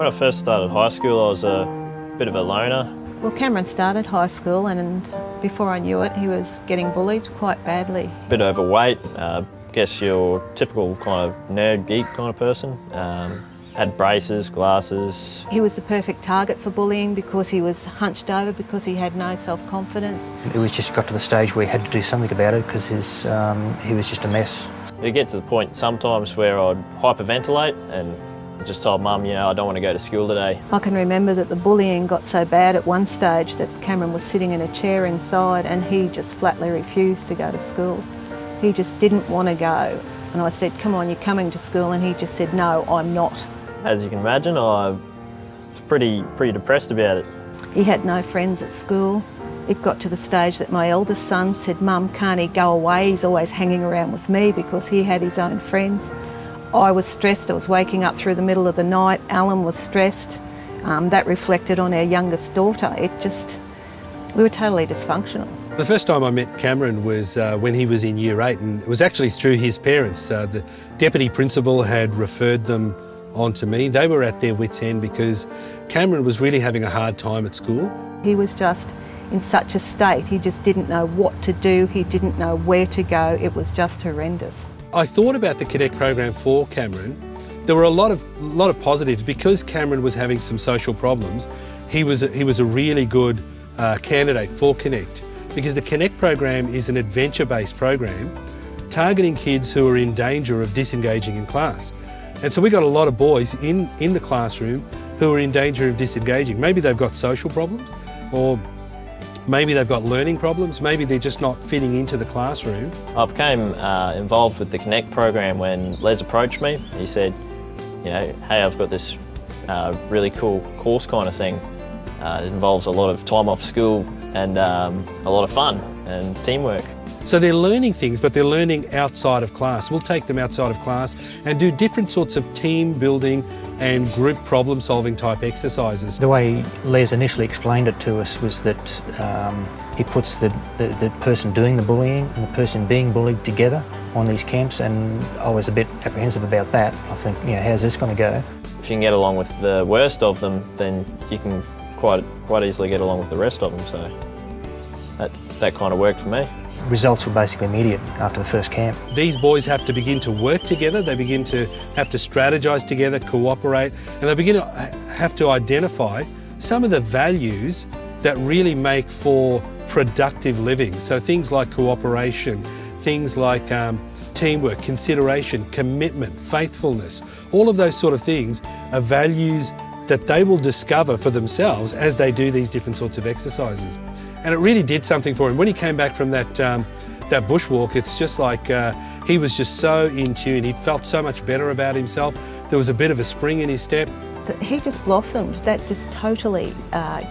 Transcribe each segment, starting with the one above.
When I first started high school, I was a bit of a loner. Well, Cameron started high school and before I knew it, he was getting bullied quite badly. A bit overweight, guess your typical kind of nerd, geek kind of person. Had braces, glasses. He was the perfect target for bullying because he was hunched over, because he had no self-confidence. It was just got to the stage where he had to do something about it because he was just a mess. It'd get to the point sometimes where I'd hyperventilate and just told Mum, I don't want to go to school today. I can remember that the bullying got so bad at one stage that Cameron was sitting in a chair inside and he just flatly refused to go to school. He just didn't want to go. And I said, come on, you're coming to school, and he just said, no, I'm not. As you can imagine, I was pretty depressed about it. He had no friends at school. It got to the stage that my eldest son said, Mum, can't he go away? He's always hanging around with me, because he had his own friends. I was stressed. I was waking up through the middle of the night. Alan was stressed. That reflected on our youngest daughter. We were totally dysfunctional. The first time I met Cameron was when he was in Year 8, and it was actually through his parents. The deputy principal had referred them on to me. They were at their wits' end because Cameron was really having a hard time at school. He was just in such a state. He just didn't know what to do. He didn't know where to go. It was just horrendous. I thought about the Connect program for Cameron. There were a lot of positives. Because Cameron was having some social problems, he was a really good candidate for Connect, because the Connect program is an adventure-based program targeting kids who are in danger of disengaging in class. And so we got a lot of boys in the classroom who are in danger of disengaging. Maybe they've got social problems, or maybe they've got learning problems, maybe they're just not fitting into the classroom. I became involved with the Connect program when Les approached me. He said, hey, I've got this really cool course kind of thing. It involves a lot of time off school and a lot of fun and teamwork. So they're learning things, but they're learning outside of class. We'll take them outside of class and do different sorts of team building and group problem solving type exercises. The way Les initially explained it to us was that he puts the person doing the bullying and the person being bullied together on these camps, and I was a bit apprehensive about that. I think, how's this going to go? If you can get along with the worst of them, then you can quite easily get along with the rest of them, so that kind of worked for me. Results were basically immediate after the first camp. These boys have to begin to work together, they begin to have to strategise together, cooperate, and they begin to have to identify some of the values that really make for productive living. So things like cooperation, things like teamwork, consideration, commitment, faithfulness, all of those sort of things are values that they will discover for themselves as they do these different sorts of exercises. And it really did something for him. When he came back from that bushwalk, it's just like he was just so in tune. He felt so much better about himself. There was a bit of a spring in his step. He just blossomed. That just totally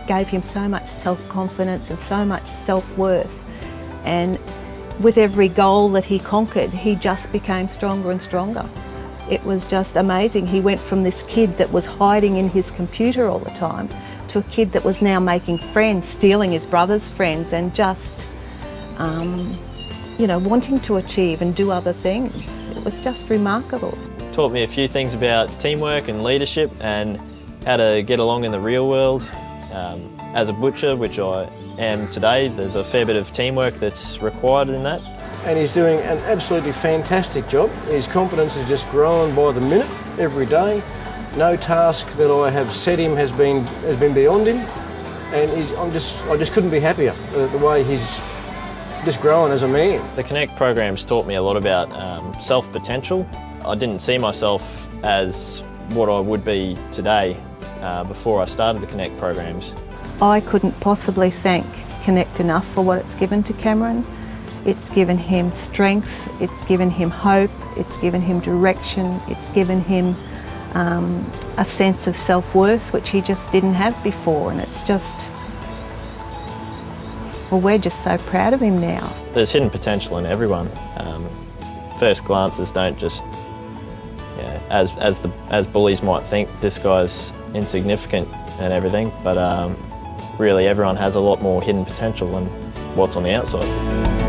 gave him so much self-confidence and so much self-worth. And with every goal that he conquered, he just became stronger and stronger. It was just amazing. He went from this kid that was hiding in his computer all the time to a kid that was now making friends, stealing his brother's friends, and just, wanting to achieve and do other things. It was just remarkable. Taught me a few things about teamwork and leadership and how to get along in the real world. As a butcher, which I am today, there's a fair bit of teamwork that's required in that. And he's doing an absolutely fantastic job. His confidence is just growing by the minute, every day. No task that I have set him has been beyond him, and I just couldn't be happier the way he's just growing as a man. The Connect program's taught me a lot about self-potential. I didn't see myself as what I would be today before I started the Connect programs. I couldn't possibly thank Connect enough for what it's given to Cameron. It's given him strength, it's given him hope, it's given him direction, it's given him a sense of self-worth, which he just didn't have before, and it's just, well, we're just so proud of him now. There's hidden potential in everyone. First glances don't just, as bullies might think, this guy's insignificant and everything, but really everyone has a lot more hidden potential than what's on the outside.